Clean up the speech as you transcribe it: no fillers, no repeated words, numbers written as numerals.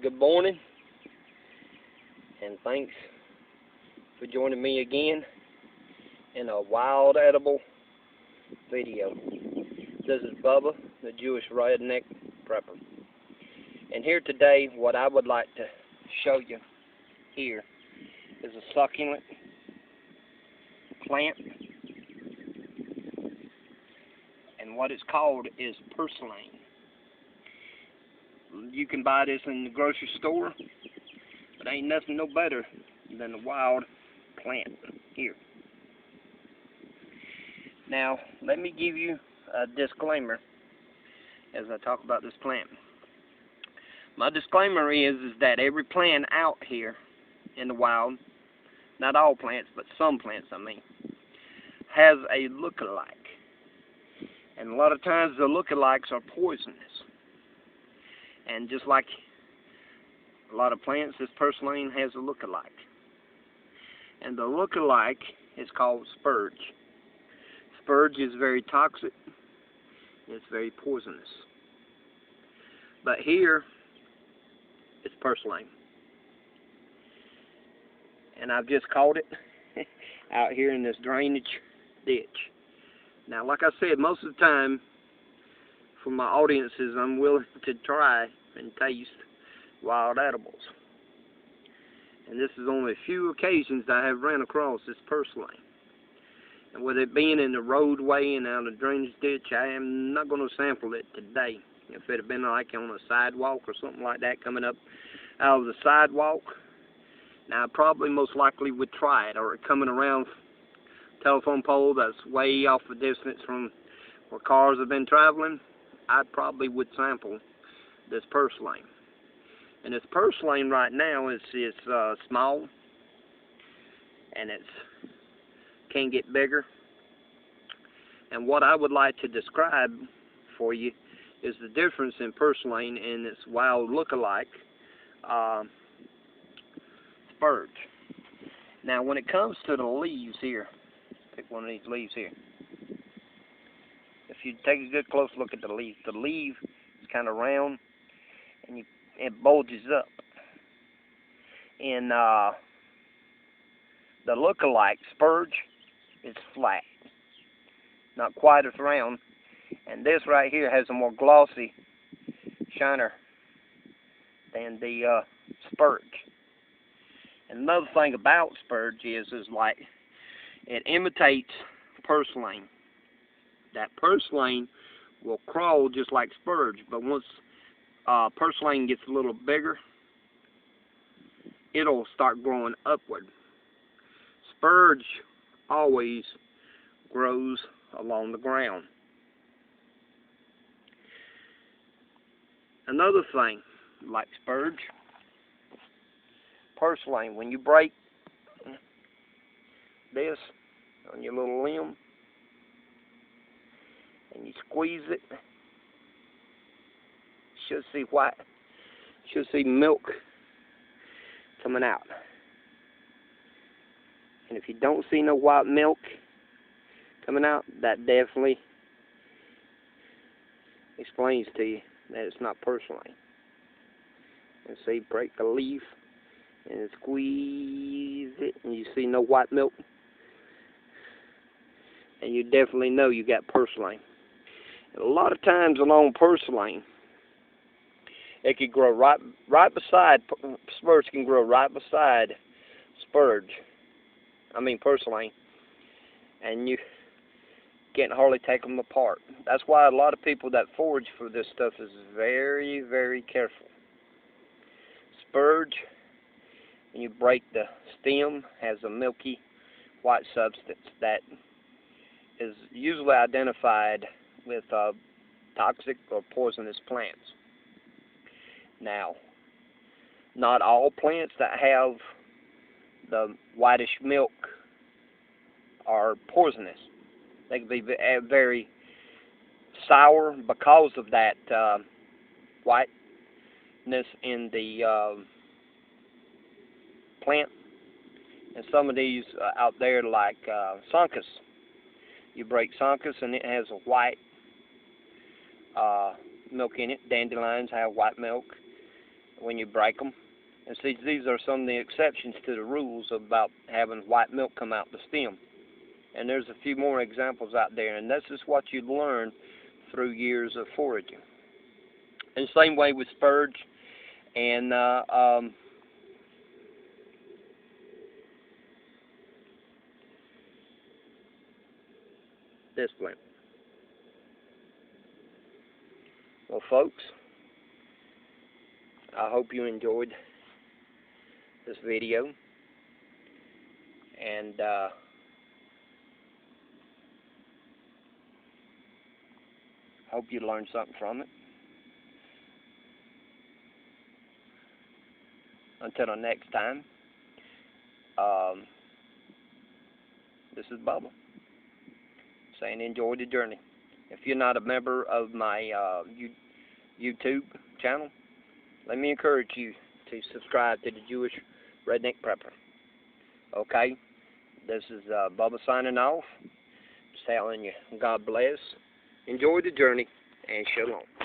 Good morning, and thanks for joining me again in a wild edible video. This is Bubba, the Jewish redneck prepper. And here today, what I would like to show you here is a succulent plant, and what it's called is purslane. You can buy this in the grocery store, but ain't nothing no better than a wild plant here. Now, let me give you a disclaimer as I talk about this plant. My disclaimer is that every plant out here in the wild, not all plants, but some plants, has a look-alike. And a lot of times the look-alikes are poisonous. And just like a lot of plants, this purslane has a look-alike. And the look-alike is called spurge. Spurge is very toxic. It's very poisonous. But here, it's purslane. And I've just caught it out here in this drainage ditch. Now, like I said, most of the time, for my audiences, I'm willing to try and taste wild edibles. And this is only a few occasions that I have ran across this purslane. And with it being in the roadway and out of the drainage ditch, I am not going to sample it today. If it had been like on a sidewalk or something like that coming up out of the sidewalk, now I probably most likely would try it. Or coming around a telephone pole that's way off the distance from where cars have been traveling, I probably would sample this purslane. And this purslane right now is small, and it can get bigger. And what I would like to describe for you is the difference in purslane and its wild look-alike spurge. Now, when it comes to the leaves here, pick one of these leaves here. If you take a good close look at the leaf is kind of round, and it bulges up. And the look-alike spurge is flat, not quite as round. And this right here has a more glossy shiner than the spurge. And another thing about spurge is like it imitates purslane. That purslane will crawl just like spurge, but once purslane gets a little bigger, it'll start growing upward. Spurge always grows along the ground. Another thing, like spurge, purslane, when you break this on your little limb, and you squeeze it, you should see milk coming out. And if you don't see no white milk coming out, that definitely explains to you that it's not purslane. And see, break the leaf and squeeze it, and you see no white milk, and you definitely know you got purslane. And a lot of times along purslane, it could grow right beside, spurge can grow right beside purslane, and you can't hardly take them apart. That's why a lot of people that forage for this stuff is very, very careful. Spurge, when you break the stem, has a milky white substance that is usually identified with toxic or poisonous plants. Now, not all plants that have the whitish milk are poisonous. They can be very sour because of that whiteness in the plant. And some of these out there, like Suncus, you break Suncus and it has a white milk in it. Dandelions have white milk. when you break them. And see, these are some of the exceptions to the rules about having white milk come out the stem. And there's a few more examples out there, and this is what you learn through years of foraging. And same way with spurge and this plant. Well, folks, I hope you enjoyed this video, and hope you learned something from it. Until the next time, this is Bubba saying enjoy the journey. If you're not a member of my YouTube channel, let me encourage you to subscribe to the Jewish Redneck Prepper. Okay? This is Bubba signing off. Just telling you, God bless. Enjoy the journey, and shalom.